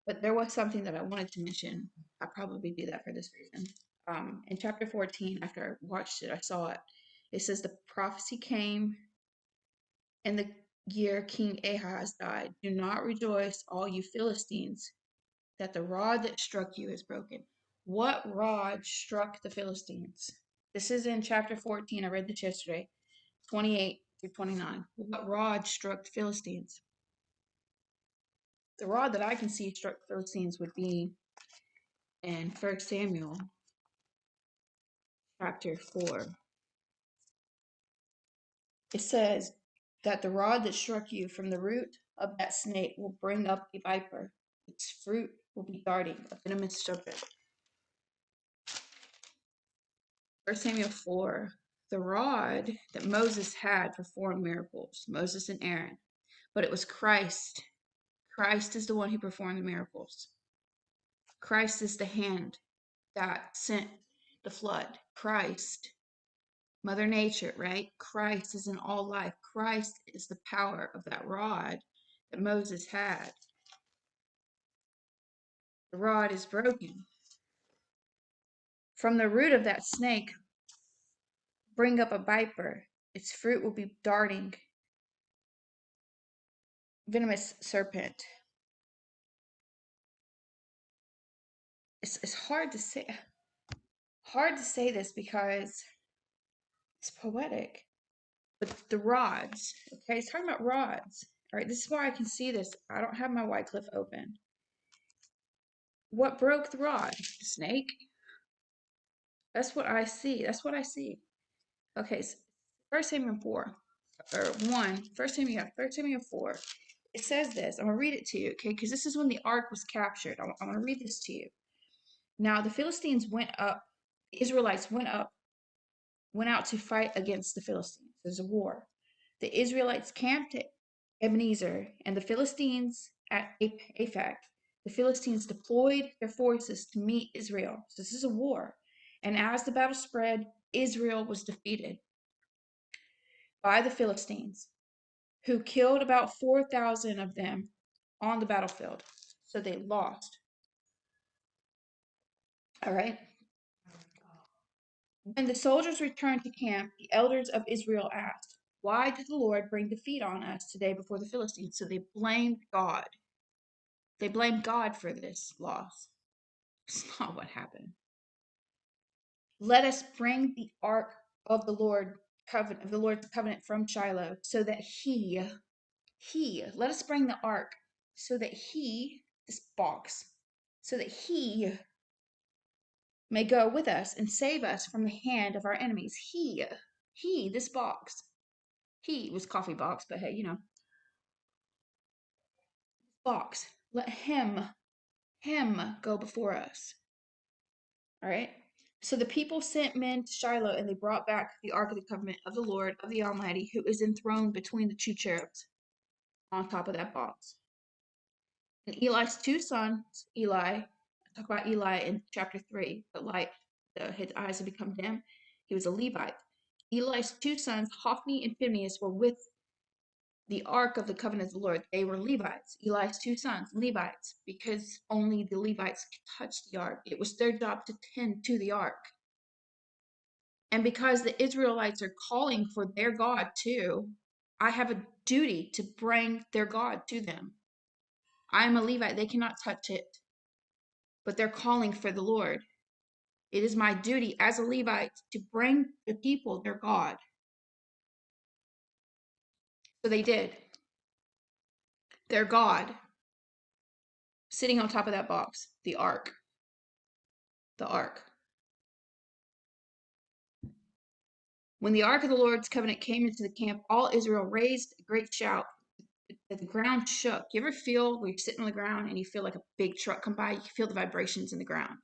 But there was something that I wanted to mention. I'll probably do that for this reason. In chapter 14, after I watched it, I saw it. It says the prophecy came in the year King Ahaz died. Do not rejoice, all you Philistines, that the rod that struck you is broken. What rod struck the Philistines? This is in chapter 14. I read this yesterday, 28 through 29. What rod struck the Philistines? The rod that I can see struck the Philistines would be in 1 Samuel chapter 4. It says that the rod that struck you from the root of that snake will bring up a viper. Its fruit will be darting, a venomous serpent. 1 Samuel 4. The rod that Moses had performed miracles, Moses and Aaron. But it was Christ. Christ is the one who performed the miracles. Christ is the hand that sent the flood. Christ. Mother Nature, right? Christ is in all life. Christ is the power of that rod that Moses had. The rod is broken. From the root of that snake, bring up a viper. Its fruit will be darting, venomous serpent. It's hard to say this because it's poetic. But the rods, okay, it's talking about rods. All right, this is why I can see this. I don't have my Wycliffe open. What broke the rod? The snake? That's what I see. That's what I see. Okay, so 1 Samuel 4, or 1, 1 Samuel 4. It says this. I'm going to read it to you, okay, because this is when the ark was captured. I'm going to read this to you. Now, the Philistines went up, the Israelites went out to fight against the Philistines. There's a war. The Israelites camped at Ebenezer and the Philistines at Aphek. The Philistines deployed their forces to meet Israel. So this is a war. And as the battle spread, Israel was defeated by the Philistines, who killed about 4,000 of them on the battlefield. So they lost. All right. When the soldiers returned to camp, the elders of Israel asked, why did the Lord bring defeat on us today before the Philistines? So they blamed God. They blamed God for this loss. It's not what happened. Let us bring the ark of the Lord's covenant from Shiloh, so that let us bring the ark, so that this box, so that he may go with us and save us from the hand of our enemies. This box. He was coffee box, but hey, box. Let him go before us. All right. So the people sent men to Shiloh, and they brought back the ark of the covenant of the Lord of the Almighty, who is enthroned between the two cherubs on top of that box. And Eli's two sons, I talk about Eli in chapter 3, his eyes had become dim. He was a Levite. Eli's two sons, Hophni and Phinehas, were with the ark of the covenant of the Lord. They were Levites. Eli's two sons, Levites, because only the Levites could touch the ark. It was their job to tend to the ark. And because the Israelites are calling for their God too, I have a duty to bring their God to them. I am a Levite. They cannot touch it, but they're calling for the Lord. It is my duty as a Levite to bring the people their God. So they did. Their God, sitting on top of that box, the ark. The ark. When the ark of the Lord's covenant came into the camp, all Israel raised a great shout. The ground shook. You ever feel where you're sitting on the ground and you feel like a big truck come by? You can feel the vibrations in the ground.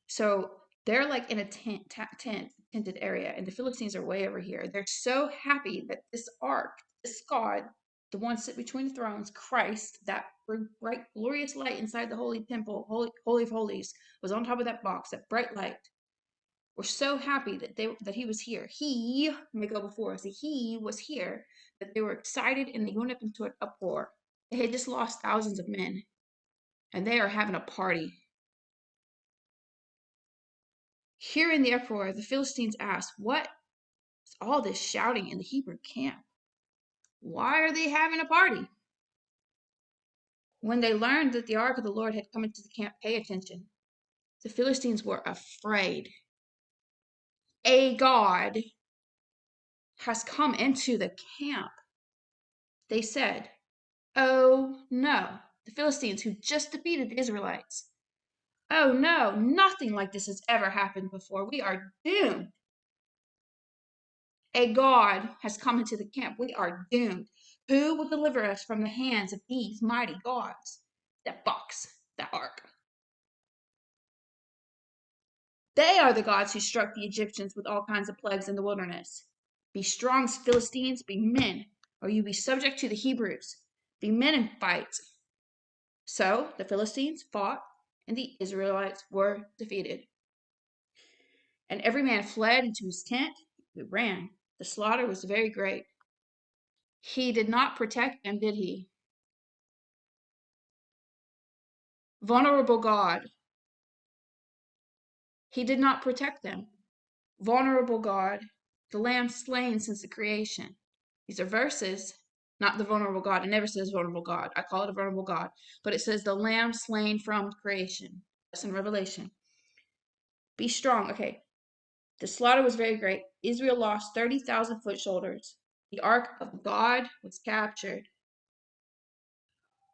So they're like in a tented area, and the Philistines are way over here. They're so happy that this ark, this God, the one sit between the thrones, Christ, that bright, glorious light inside the holy temple, holy of holies, was on top of that box, that bright light. We're so happy that he was here. He may go before us. He was here, that they were excited and they went up into an uproar. They had just lost thousands of men. and they are having a party. Hearing the uproar, the Philistines asked, "What is all this shouting in the Hebrew camp? Why are they having a party?" When they learned that the ark of the Lord had come into the camp, pay attention. The Philistines were afraid. A god has come into the camp. They said, "Oh no." The Philistines, who just defeated the Israelites. "Oh no, nothing like this has ever happened before. We are doomed. A god has come into the camp. We are doomed. Who will deliver us from the hands of these mighty gods?" That box, that ark. They are the gods who struck the Egyptians with all kinds of plagues in the wilderness. Be strong, Philistines, be men, or you be subject to the Hebrews. Be men and fight. So the Philistines fought, and the Israelites were defeated. And every man fled into his tent. He ran. The slaughter was very great. He did not protect them, did he? Vulnerable God. He did not protect them. Vulnerable God, the lamb slain since the creation. These are verses, not the vulnerable God. It never says vulnerable God. I call it a vulnerable God. But it says the lamb slain from creation. That's in Revelation. Be strong. Okay. The slaughter was very great. Israel lost 30,000 foot soldiers. The ark of God was captured.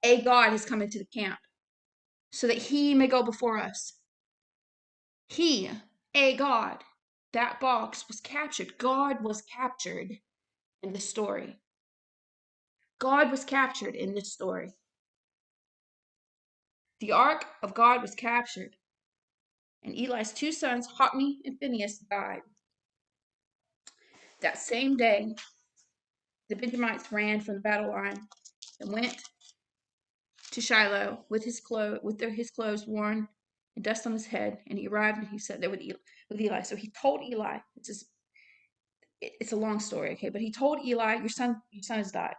A God has come into the camp so that he may go before us. He, a God. That box was captured. God was captured in this story. God was captured in this story. The ark of God was captured, and Eli's two sons, Hophni and Phinehas, died. That same day, the Benjamites ran from the battle line and went to Shiloh with his clothes worn and dust on his head, and he arrived and he sat there with Eli. So he told Eli, it's a long story, okay, but he told Eli, your son has died.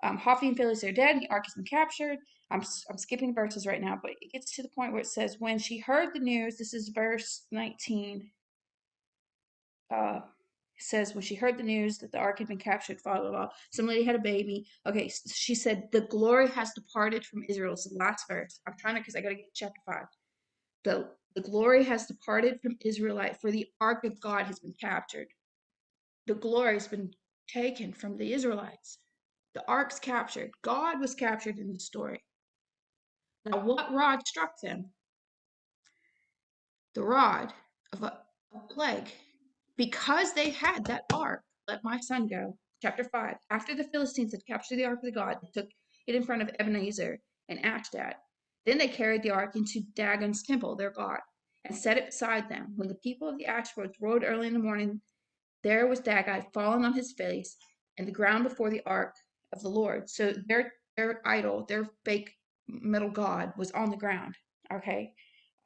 Hophni and Phinehas are dead, and the ark has been captured. I'm skipping verses right now, but it gets to the point where it says, when she heard the news, this is verse 19. It says, when she heard the news that the ark had been captured, some lady had a baby. Okay, she said, the glory has departed from Israel. It's the last verse. I'm trying to, because I got to get to chapter 5. The glory has departed from Israelite, for the ark of God has been captured. The glory has been taken from the Israelites. The ark's captured. God was captured in the story. Now, what rod struck them? The rod of a plague. Because they had that ark, let my son go. Chapter 5. After the Philistines had captured the ark of the God, they took it in front of Ebenezer and Ashdod. Then they carried the ark into Dagon's temple, their God, and set it beside them. When the people of the Ashdods rode early in the morning, there was Dagon fallen on his face, and the ground before the ark of the Lord. So their idol, their fake metal god, was on the ground. Okay.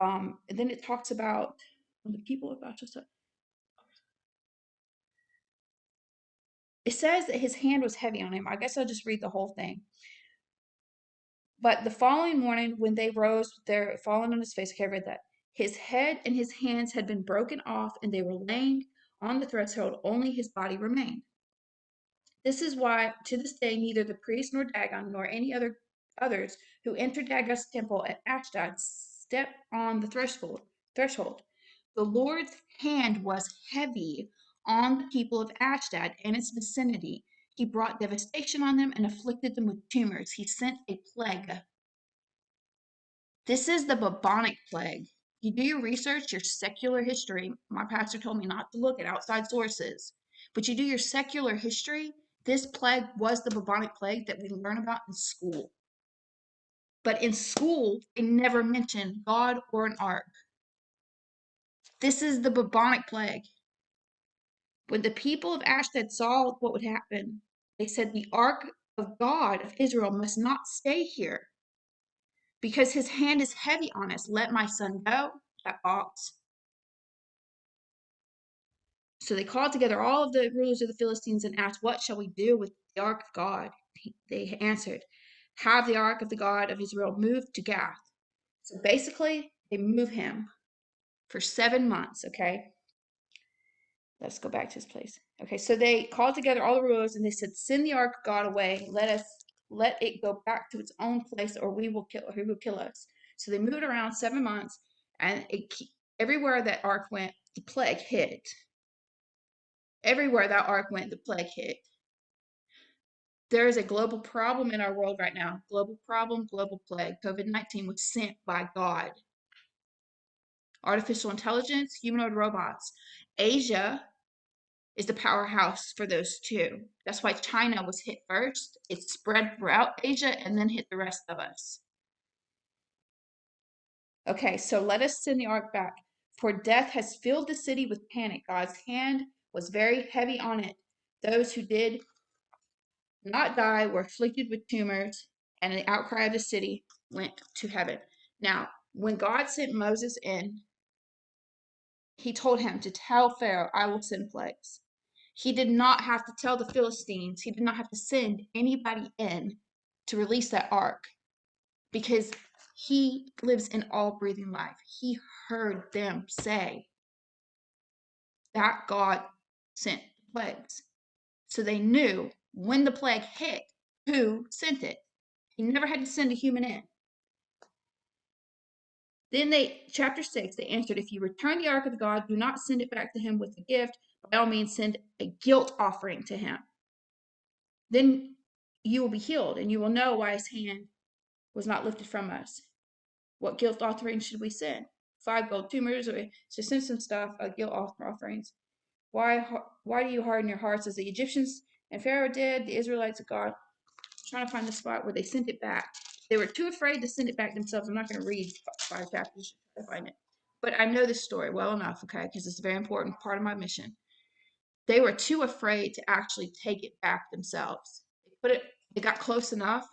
And then it talks about when the people of Ashdod. It says that his hand was heavy on him. I guess I'll just read the whole thing. But the following morning, when they rose, there fallen on his face. Okay, I read that. His head and his hands had been broken off, and they were laying on the threshold. Only his body remained. This is why, to this day, neither the priest nor Dagon nor any others who enter Dagon's temple at Ashdod step on the threshold. The Lord's hand was heavy on the people of Ashdod and its vicinity. He brought devastation on them and afflicted them with tumors. He sent a plague. This is the bubonic plague. You do your research, your secular history. My pastor told me not to look at outside sources, but you do your secular history. This plague was the bubonic plague that we learn about in school. But in school, they never mention God or an ark. This is the bubonic plague. When the people of Ashdod saw what would happen, they said, the ark of God of Israel must not stay here because his hand is heavy on us. Let my son go. That box. So they called together all of the rulers of the Philistines and asked, what shall we do with the ark of God? They answered, have the ark of the God of Israel moved to Gath. So basically, they move him for 7 months, okay? Let's go back to his place. Okay, so they called together all the rulers and they said, "Send the ark of God away. Let it go back to its own place, or he will kill us." So they moved around 7 months, and everywhere that ark went, the plague hit. Everywhere that ark went, the plague hit. There is a global problem in our world right now. Global problem, global plague. COVID-19 was sent by God. Artificial intelligence, humanoid robots. Asia is the powerhouse for those two. That's why China was hit first. It spread throughout Asia and then hit the rest of us. Okay, so let us send the ark back. For death has filled the city with panic. God's hand was very heavy on it. Those who did not die were afflicted with tumors, and the outcry of the city went to heaven. Now, when God sent Moses in, he told him to tell Pharaoh, "I will send plagues." He did not have to tell the Philistines, he did not have to send anybody in to release that ark because he lives in all breathing life. He heard them say that God sent plagues. So they knew when the plague hit who sent it. He never had to send a human in. Then chapter 6, they answered, "If you return the ark of God, do not send it back to him with a gift. By all means, send a guilt offering to him. Then you will be healed, and you will know why his hand was not lifted from us." What guilt offering should we send? 5 gold tumors, or to send some stuff, guilt offerings. Why do you harden your hearts as the Egyptians and Pharaoh did, the Israelites of God? I'm trying to find the spot where they sent it back. They were too afraid to send it back themselves. I'm not going to read 5 chapters to find it. But I know this story well enough, okay, because it's a very important part of my mission. They were too afraid to actually take it back themselves. They got close enough,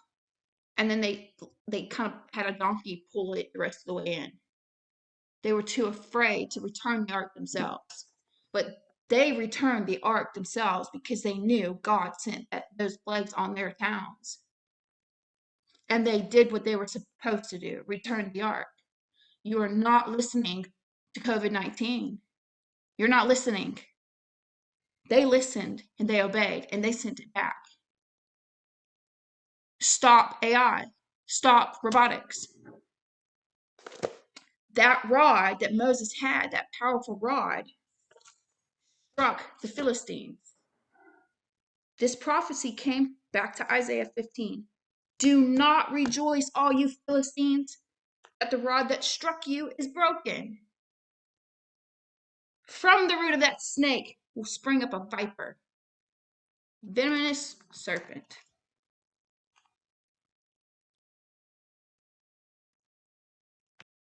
and then they kind of had a donkey pull it the rest of the way in. They were too afraid to return the ark themselves. But they returned the ark themselves because they knew God sent those plagues on their towns. And they did what they were supposed to do, return the ark. You are not listening to COVID-19. You're not listening. They listened and they obeyed and they sent it back. Stop AI. Stop robotics. That rod that Moses had, that powerful rod, struck the Philistines. This prophecy came back to Isaiah 15. "Do not rejoice, all you Philistines, that the rod that struck you is broken. From the root of that snake will spring up a viper, venomous serpent."